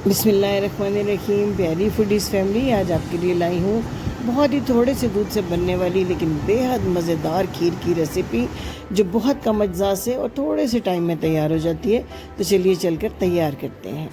बिस्मिल्लाहिर्रहमानिर्रहीम। प्यारी foodies family, आज आपके लिए लाई हूँ बहुत ही थोड़े से दूध से बनने वाली लेकिन बेहद मज़ेदार खीर की रेसिपी, जो बहुत कम अज्जा से और थोड़े से टाइम में तैयार हो जाती है। तो चलिए चलकर तैयार करते हैं।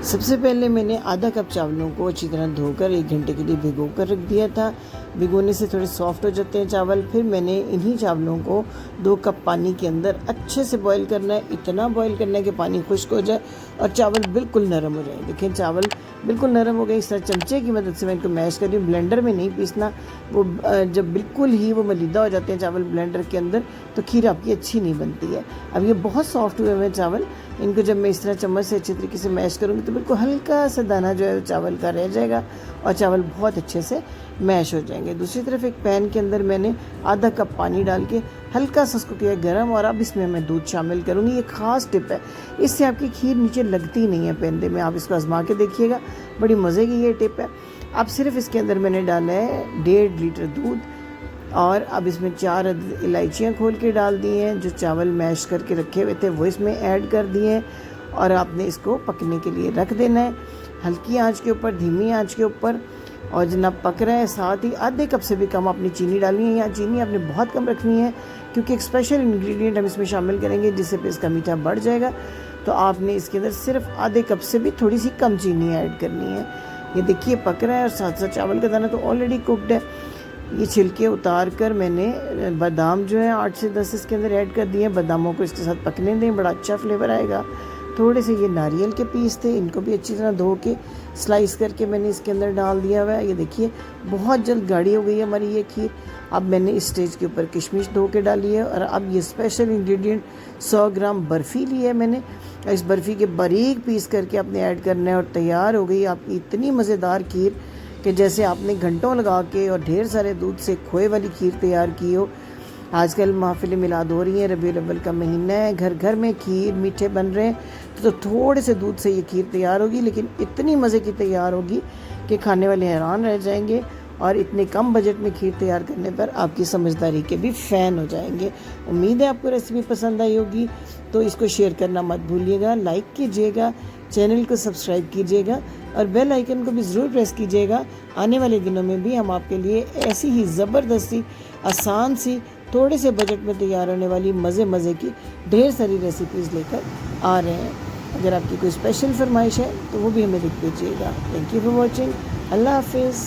सबसे पहले मैंने आधा कप चावलों को अच्छी तरह धोकर 1 घंटे के लिए भिगो कर रख दिया था। भिगोने से थोड़े सॉफ्ट हो जाते हैं चावल। फिर मैंने इन्हीं चावलों को 2 कप पानी के अंदर अच्छे से बॉईल करना है। इतना बॉईल करना है कि पानी खुश्क हो जाए और चावल बिल्कुल नरम हो जाए। देखिए चावल बिल्कुल नरम हो गए। इस तरह चमचे की मदद से मैं इनको मैश कर रही हूँ। ब्लेंडर में नहीं पीसना, वो जब बिल्कुल ही वो मलीदा हो जाते हैं चावल ब्लेंडर के अंदर, तो खीर आपकी अच्छी नहीं बनती है। अब ये बहुत सॉफ्ट हुए हुए चावल, इनको जब मैं इस तरह चम्मच से अच्छी तरीके से मैश करूँगी तो बिल्कुल हल्का सा दाना जो है चावल का रह जाएगा और चावल बहुत अच्छे से मैश हो जाएंगे। दूसरी तरफ एक पैन के अंदर मैंने आधा कप पानी डाल के हल्का सा उसको किया गर्म, और अब इसमें मैं दूध शामिल करूँगी। ये ख़ास टिप है, इससे आपकी खीर नीचे लगती नहीं है पेंदे में। आप इसको आजमा के देखिएगा, बड़ी मज़े की ये टिप है। अब सिर्फ इसके अंदर मैंने डाला है 1.5 लीटर दूध, और अब इसमें 4 इलायचियाँ खोल के डाल दी हैं। जो चावल मैश करके रखे हुए थे वो इसमें ऐड कर दिए हैं, और आपने इसको पकने के लिए रख देना है हल्की आंच के ऊपर, धीमी आंच के ऊपर। और जनाब पक रहा है, साथ ही आधे कप से भी कम अपनी चीनी डालनी है। यहाँ चीनी आपने बहुत कम रखनी है, क्योंकि एक स्पेशल इंग्रेडिएंट हम इसमें शामिल करेंगे जिससे फिर इसका मीठा बढ़ जाएगा। तो आपने इसके अंदर सिर्फ आधे कप से भी थोड़ी सी कम चीनी ऐड करनी है। ये देखिए पक रहा है, और साथ साथ चावल का दाना तो ऑलरेडी कुकड है। ये छिलके उतार कर मैंने बादाम जो है 8 से 10 इसके अंदर ऐड कर दिए हैं। बादामों को इसके साथ पकने दें, बड़ा अच्छा फ्लेवर आएगा। थोड़े से ये नारियल के पीस थे, इनको भी अच्छी तरह धो के स्लाइस करके मैंने इसके अंदर डाल दिया हुआ है। ये देखिए बहुत जल्द गाढ़ी हो गई है हमारी ये खीर। अब मैंने इस स्टेज के ऊपर किशमिश धो के डाली है, और अब ये स्पेशल इंग्रेडिएंट 100 ग्राम बर्फ़ी ली है मैंने। इस बर्फ़ी के बारीक पीस करके आपने ऐड करना है, और तैयार हो गई आपकी इतनी मज़ेदार खीर कि जैसे आपने घंटों लगा के और ढेर सारे दूध से खोए वाली खीर तैयार की हो। आजकल महफिल मिलाद हो रही हैं, रबीउल अव्वल का महीना है, घर घर में खीर मीठे बन रहे हैं। तो थोड़े से दूध से ये खीर तैयार होगी, लेकिन इतनी मज़े की तैयार होगी कि खाने वाले हैरान रह जाएंगे, और इतने कम बजट में खीर तैयार करने पर आपकी समझदारी के भी फ़ैन हो जाएंगे। उम्मीद है आपको रेसिपी पसंद आई होगी, तो इसको शेयर करना मत भूलिएगा, लाइक कीजिएगा, चैनल को सब्सक्राइब कीजिएगा, और बेल आइकन को भी ज़रूर प्रेस कीजिएगा। आने वाले दिनों में भी हम आपके लिए ऐसी ही ज़बरदस्ती, आसान सी, थोड़े से बजट में तैयार होने वाली मज़े की ढेर सारी रेसिपीज़ लेकर आ रहे हैं। अगर आपकी कोई स्पेशल फरमाइश है तो वो भी हमें लिख दीजिएगा। Thank you for watching. अल्लाह हाफिज़।